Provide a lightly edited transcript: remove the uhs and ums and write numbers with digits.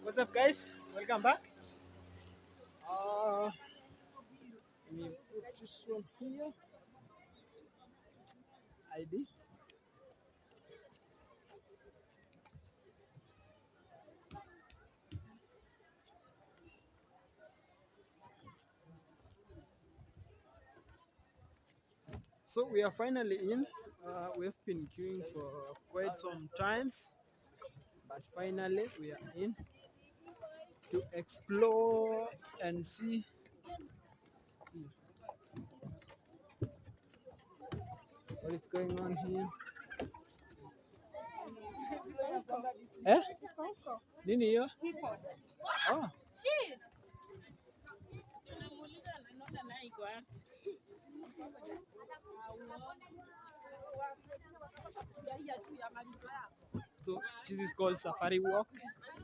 What's up, guys? Welcome back. Let me put this one here. ID. So we are finally in. We've been queuing for quite some times, but finally we are in to explore and see what is going on here. Eh? Nini hiyo? Oh. So this is called Safari Walk.